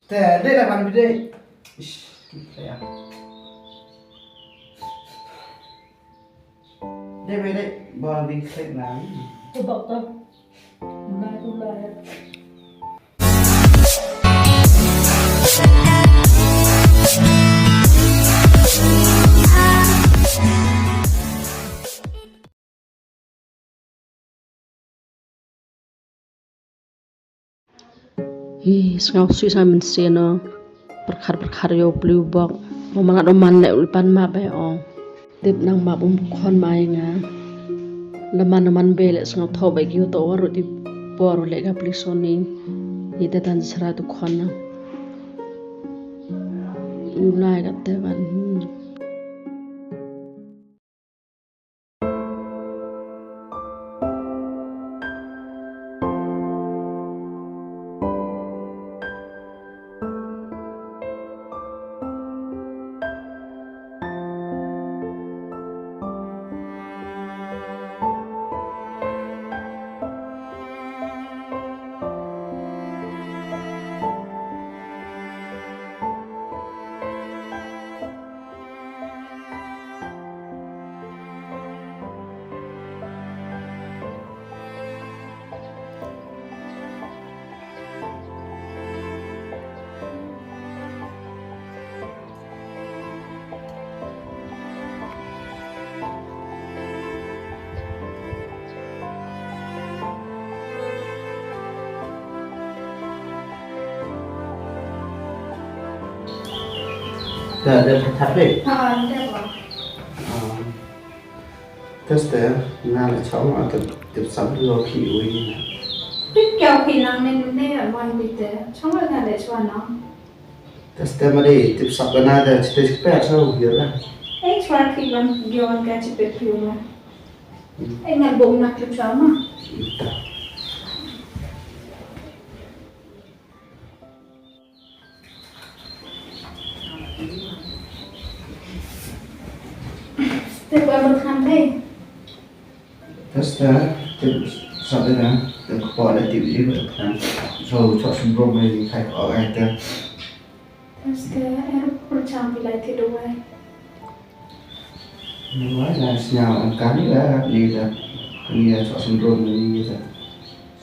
Thế đây là bạn đây. Đây về đây, bò mình xem lắm. Tôi bảo tao tôi lại Sengau sui sa min seno perkar yo blue box mo mga doman le ulpan ma ba o tip nang ma bum khon mai nga laman bele sengau tho ba gi to waru di por le ga plisoni ite tan sra tu khon na ulai ga te ban Để thật đấy. Đẹp quá. Test đấy, na là cháu mà tiếp sắm lo khí uy. Biết kéo khi nào nên ở ngoài bị thế, trong cái này để cho nó. Test đấy mà đi tiếp sắm cái na để chỉ để bé sao hiểu là. Ấy cho khi bạn ghion cái chỉ biết hiểu mà. Ấy ngày bụng nặng lúc cháu mà. Thế bạn muốn khám đây. Test đấy, tiếp sắm đấy nè, để bỏ lại tiểu gì vậy thằng, rồi cho sinh rong này khai ở ai ta. Test đấy, em percaya bila itu dua. Nói là nhào ăn cắn đã đi ra, nghe cho sinh rong này như vậy,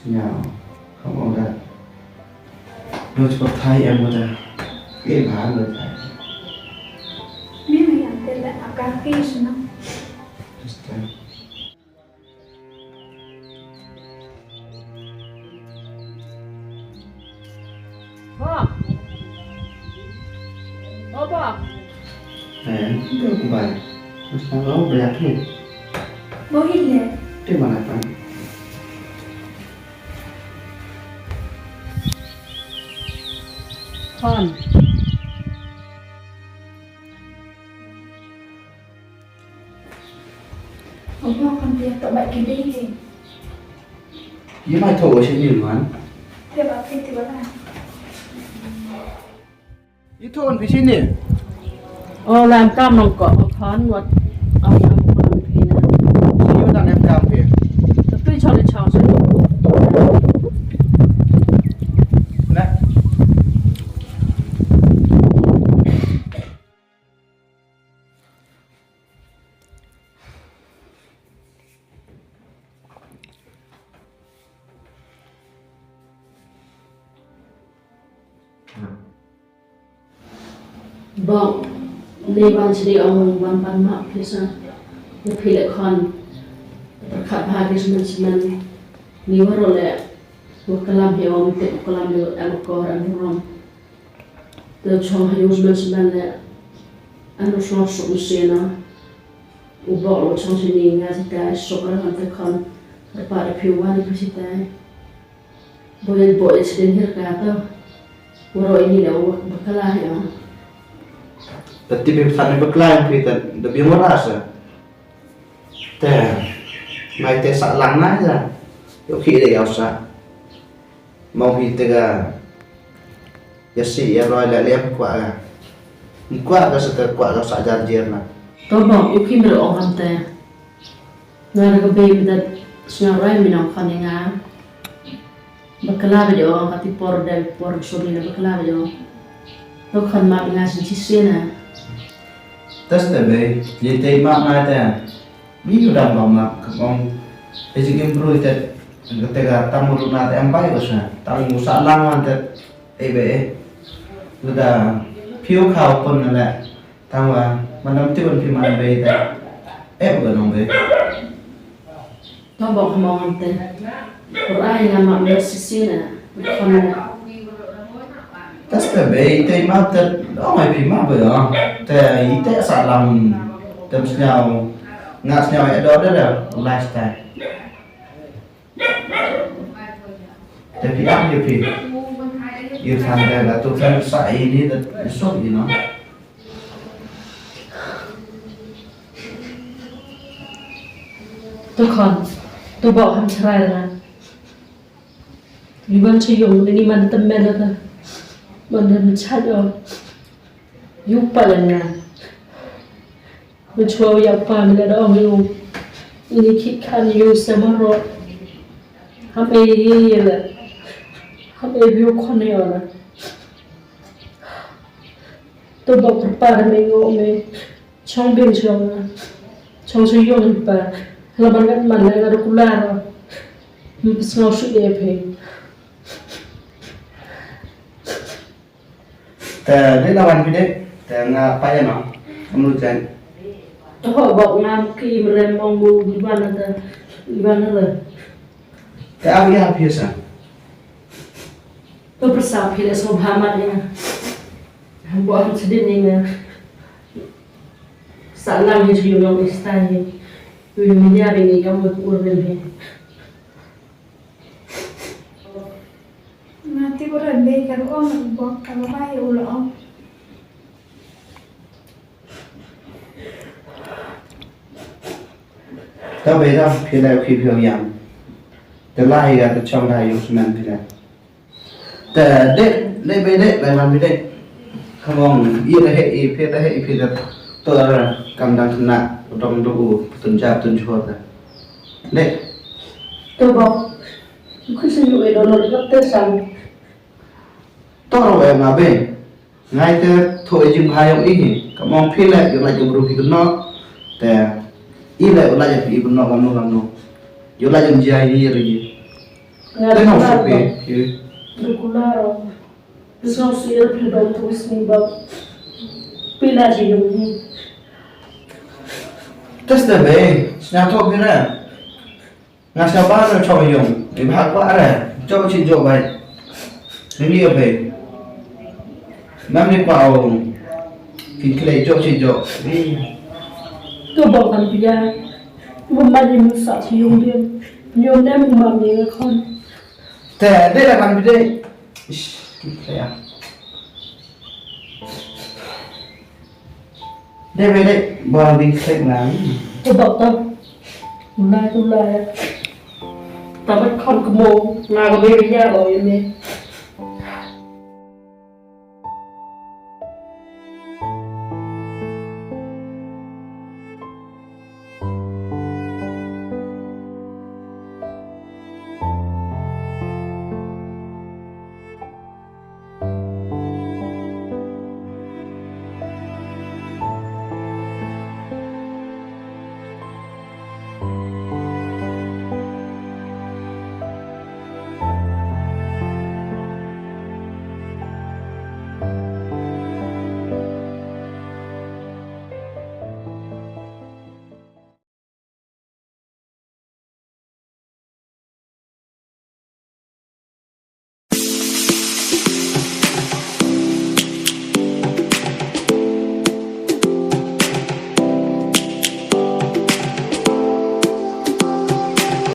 nhào không có ra, rồi cho thay em ra, cái hả rồi thay. Ini yang tidak akan kisah. Test đấy. Apa? Itu aku bayar. Terus kalau bayar nih, Boleh. di mana kan? Khon Ông lo con việc tụi bạn kia đi. Với mai thổ sẽ nhiều lắm. Thế bảo thì bảo là. Ý thôn phía trên này. ô làm cam nòng cọ khón ngọtเอาทำความพีนะ Siêu đàn em cam kìa. ตุ้ยชอบเลยชอบสิ Đấy.บอกในวันเสด็จองค์วันปันมาพิษณุพิเลคอนประคับพาดิสมันสมันนิวโรเลวกลามเฮียวมิเตกลามเดอลกอร์อันรอมเดอชงฮิวสมันสมันเลอันรอสุเซียนะอุบอกว่าชงชินีงาสิตาสกระหันเตคอนระปาร์พิววานิพิสิตาบ่อยสิเดนเฮรกาเตอวรอยนี่แล้วบักลาเฮียว Tapi sampai berkelayan kita lebih merasa. Teh, mai teh sak lang aja. Yo khi để áo sa. Mau hi teh ga. Ya si ya roi la lem kwa. Kwa ga sa kwa ga sa janjian na. ตัวบอกยุคิมเรือองคำแต่งานก็เบย์มันจะสงไรมีน้องคนยังไงบักลาไปเดี๋ยวองค์ที่ปอร์เดลปอร์สุนีนะบักลาไปเดี๋ยว tôi còn mặc ngà chỉ xuyên à tất cả về gì tây mạo này thế ví dụ đầm lòng mà con cái gì improve thế ketika tamu rumah teh ampai bosnya tamu salangan teh ebe udah phiêu khảo pun là tamu mình tiêu phim ăn về teh bukan ông về tôiบอกเขามองเต็มคนไอ้งานมาเมื่อซีน่ะคนนั้น tất cả về tây mạo teh ông phim mà bữa teh ite salam tem nhau ngắt nhau đó là lifestyle tapi apa sih? Irfan dan atau kan saya ini sok ini, tôi còn tôiบอกทำชายนะอยู่บ้านชยงนี่มันตั้มแม่แล้วนะมันเดินชัดอ่ะยุบไปเลยนะมันชัวร์อยากฟังแล้วเอาอยู่นี่คิดคันอยู่เสมอรถทำเองเลยทำเองวิวคนเดียวนะตัวบอกกับป้าทำเองก็ไม่ช่องเบี่ยงช่องนะช่องช่วยยงป้าแล้วมันเลยก็รุกลาเรามันเป็นสิ่งสุดเด็ดเพงแต่ได้รางวัลพี่เด็กแต่งานไปยังเนาะผมรู้ใจ họบอกงานกี่มันเรียนมองดูที่บ้านนั่นเลยที่บ้านนั่นเลย แต่เอาอย่างพี่สั่ง ตัวภาษาพี่เลยสมภามันเองนะบอกมันจะดิ้นเองนะสารลังยังอยู่ยองอิสตาเองอยู่มีเดียเป็นยังไม่รู้เรื่องเลย Nanti berat deh kalau om buat kalau bayi ulah om. Tao bây giờ phía này khi phiêu yam, từ lai ra từ trong này dùng cement phía này,แต่ได้ไปได้รายวันไปได้ขมองยี่ได้ให้เพื่อได้ให้เพื่อตัวกำลังถนัดตรงดูตุนจับตุนชวดนะเด็ก tôiบอกคุณจะอยู่ในโดนรถก็เตะสั่ง ต้องเราแบบมาเบ้ไงแต่ถอยจึงพายองอีกขมองพี่แหละอยู่ไรจุ่มรูพี่กันเนาะแต่อีแหละอยู่ไรจะพี่กันเนาะกันโน่อยู่ไรจึงใจนี่อะไรอย่างแต่เขาสุดเบ้พี่ Regularo, pessoal se ele perdeu o sinal, pila de um. Testa bem, se não estou vendo, na sua barra eu chamo yum, e vai para, chamo te jogo vai, nem eu bem, não me pau, fica aí jogo te jogo, Tôi bảo thằng Pia, một mai đi mua sắm thì dùng tiền, dùng đem một mầm gì con.แต่ได้ละมันไปได้ได้ได้ไปได้บอลวิ่งเซ็กน้ำ Tôi bảo tao, tôi lại, tao bắt con cái mồm, mà có bê với nhà bảo em đi.